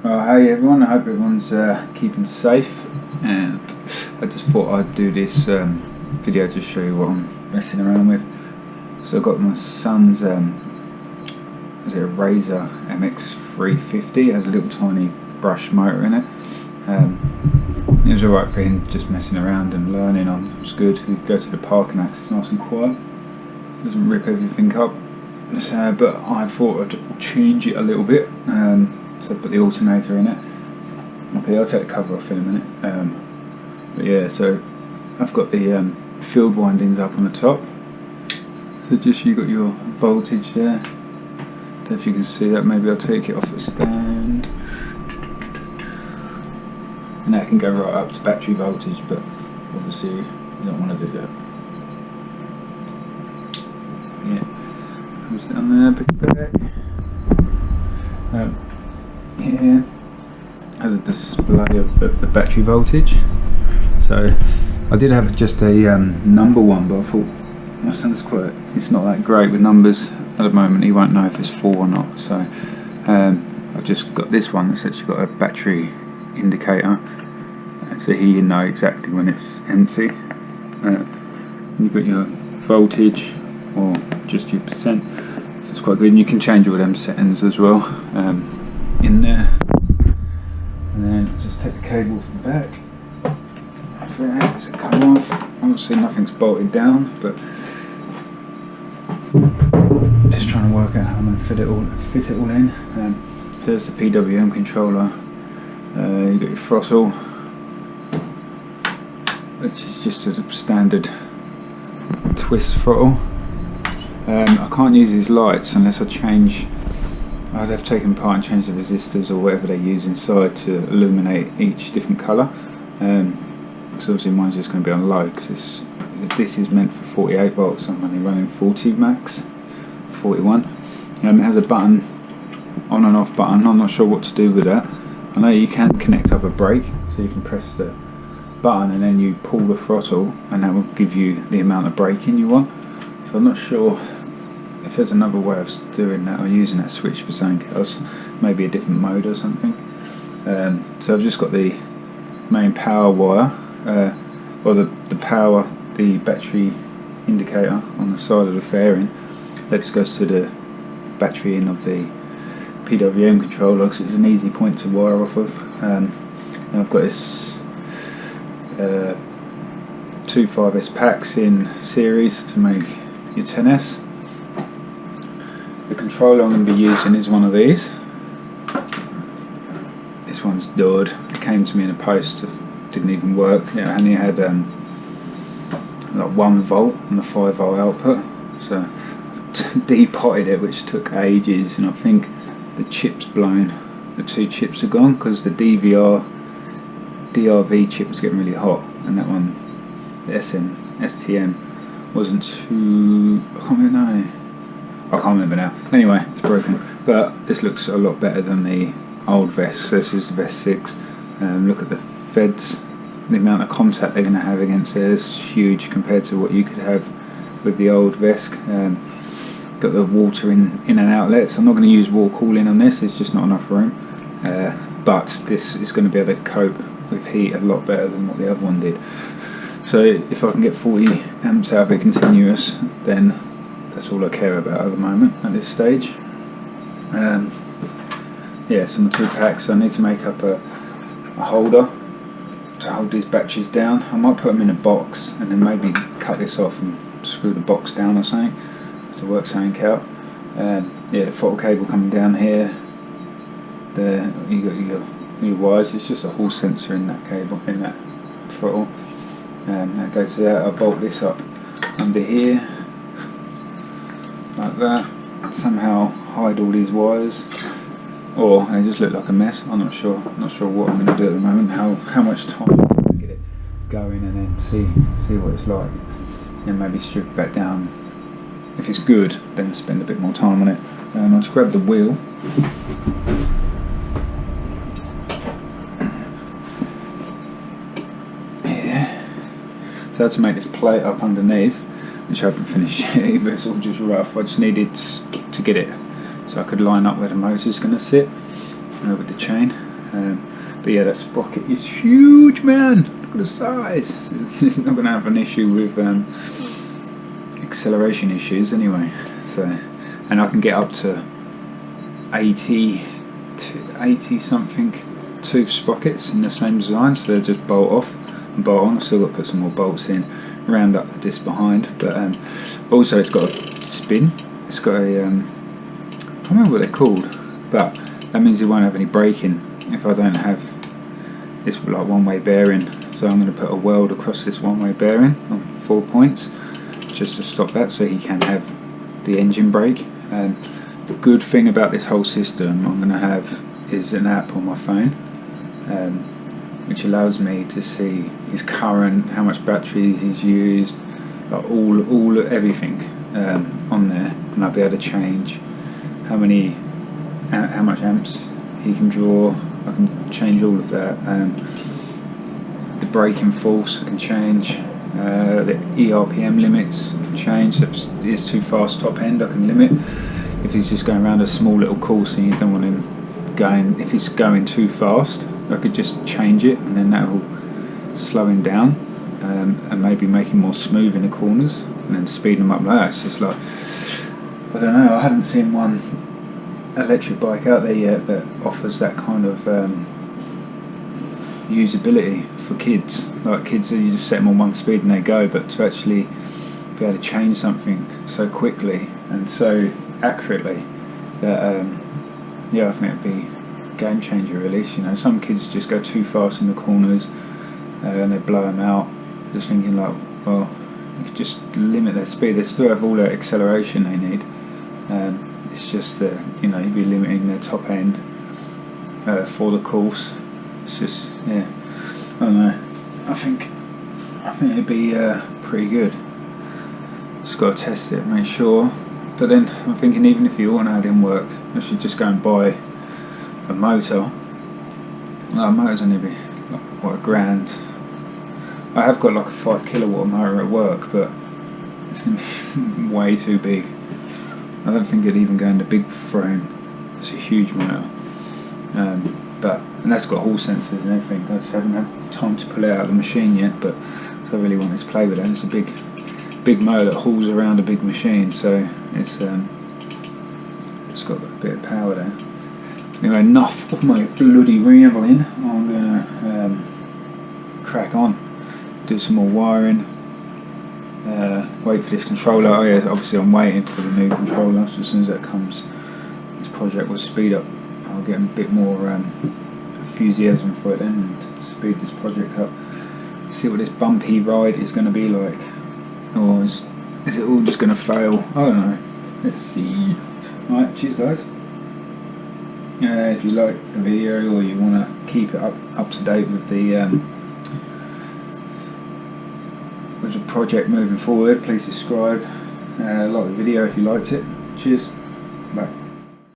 Well, hey everyone, I hope everyone's keeping safe, and I just thought I'd do this video to show you what I'm messing around with. So I've got my son's is it a Razor MX350, it has a little tiny brush motor in it. It was alright for him just messing around and learning on. It was good. He could go to the park and access nice and quiet, doesn't rip everything up. So, but I thought I'd change it a little bit. So I put the alternator in it. Okay, I'll take the cover off in a minute. But yeah, so I've got the field windings up on the top. So just you got your voltage there. Don't know if you can see that. Maybe I'll take it off the stand. And that can go right up to battery voltage, but obviously you don't want to do that. Yeah, comes down there, pick it back. Here has a display of the battery voltage. So I did have just a number one, but I thought my son's it's not that great with numbers at the moment. He won't know if it's full or not. So I've just got this one that's actually got a battery indicator, so here you know exactly when it's empty. You've got your voltage or just your percent. So it's quite good, and you can change all them settings as well in there. And then just take the cable off the back. Does it come off? Obviously nothing's bolted down, but just trying to work out how I'm going to fit it all in. So there's the PWM controller. You've got your throttle, which is just a standard twist throttle. I can't use these lights unless I change. I'd have taken part and changed the resistors or whatever they use inside to illuminate each different colour. So obviously mine's just going to be on low because this is meant for 48 volts. I'm only running 40 max, 41. It has a button, on and off button. I'm not sure what to do with that. I know you can connect up a brake, so you can press the button and then you pull the throttle, and that will give you the amount of braking you want. So I'm not sure if there's another way of doing that or using that switch for something else, maybe a different mode or something. So I've just got the main power wire, or the battery indicator on the side of the fairing. That just goes to the battery in of the PWM controller, because it's an easy point to wire off of. And I've got this 2 5S packs in series to make your 10S. The controller I'm going to be using is one of these. This one's died. It came to me in a post. It didn't even work. It only had like 1 volt and a 5 volt output. So depotted it, which took ages, and I think the chip's blown. The 2 chips are gone because the DRV chip was getting really hot, and that one, the STM, wasn't too. I can't remember now. Anyway, it's broken, but this looks a lot better than the old vest. So this is vest 6. Look at the feds. The amount of contact they're going to have against there is huge compared to what you could have with the old vest. Got the water in and outlets. I'm not going to use wall cooling on this. There's just not enough room. But this is going to be able to cope with heat a lot better than what the other one did. So if I can get 40 amps out of it continuous, then that's all I care about at the moment at this stage. Yeah, so my 2 packs. I need to make up a holder to hold these batteries down. I might put them in a box and then maybe cut this off and screw the box down or something to work something out. Yeah, the throttle cable coming down here. There you got your wires. It's just a hall sensor in that cable, in that throttle. That goes to that. I'll bolt this up under here like that. Somehow hide all these wires, or they just look like a mess. I'm not sure what I'm going to do at the moment. How much time I'm going to get it going, and then see what it's like, and maybe strip it back down. If it's good, then spend a bit more time on it. I'll just grab the wheel. Yeah. So I had to make this plate up underneath, which I haven't finished yet either. It's all just rough. I just needed to get it so I could line up where the motor's going to sit with the chain. But yeah, that sprocket is huge, man. Look at the size. It's not going to have an issue with acceleration issues anyway. So, and I can get up to 80 something tooth sprockets in the same design, so they'll just bolt off and bolt on. I've still got to put some more bolts in, round up the disc behind, but also it's got a spin. It's got a I can't remember what they're called, but that means it won't have any braking if I don't have this like one-way bearing. So I'm going to put a weld across this one-way bearing on 4 points just to stop that, so he can have the engine brake. The good thing about this whole system I'm going to have is an app on my phone, which allows me to see his current, how much battery he's used, like everything on there, and I'll be able to change how much amps he can draw. I can change all of that. The braking force I can change. The ERPM limits I can change. If it's too fast top end, I can limit. If he's just going around a small little course and you don't want him going, if he's going too fast, I could just change it, and then that will slow him down, and maybe make him more smooth in the corners, and then speed him up like that. It's just like, I don't know, I haven't seen one electric bike out there yet that offers that kind of usability for kids. Like kids, you just set them on one speed and they go, but to actually be able to change something so quickly and so accurately that yeah, I think it'd be a game changer really. You know, some kids just go too fast in the corners and they blow them out. Just thinking like, well, you could just limit their speed. They still have all that acceleration they need. It's just that, you know, you'd be limiting their top end for the course. It's just, yeah, I don't know. I think it'd be pretty good. Just got to test it, make sure. But then I'm thinking, even if the alternator didn't work, I should just go and buy a motor. Like, a motor's only be like, what, £1,000. I have got like a 5 kilowatt motor at work, but it's going to be way too big. I don't think it'd even go in the big frame. It's a huge motor. And that's got hall sensors and everything. I just haven't had time to pull it out of the machine yet, but so I really wanted to play with it. It's a big motor that hauls around a big machine, so it's got a bit of power there. Anyway, enough of my bloody rambling. I'm gonna crack on, do some more wiring, wait for this controller. Oh yeah, obviously I'm waiting for the new controller, so as soon as that comes, this project will speed up. I'll get a bit more enthusiasm for it then, and speed this project up. See what this bumpy ride is going to be like, or is it all just going to fail? I don't know. Let's see. Alright, cheers guys. If you like the video, or you want to keep it up to date with the project moving forward, please subscribe, like the video if you liked it. Cheers, bye.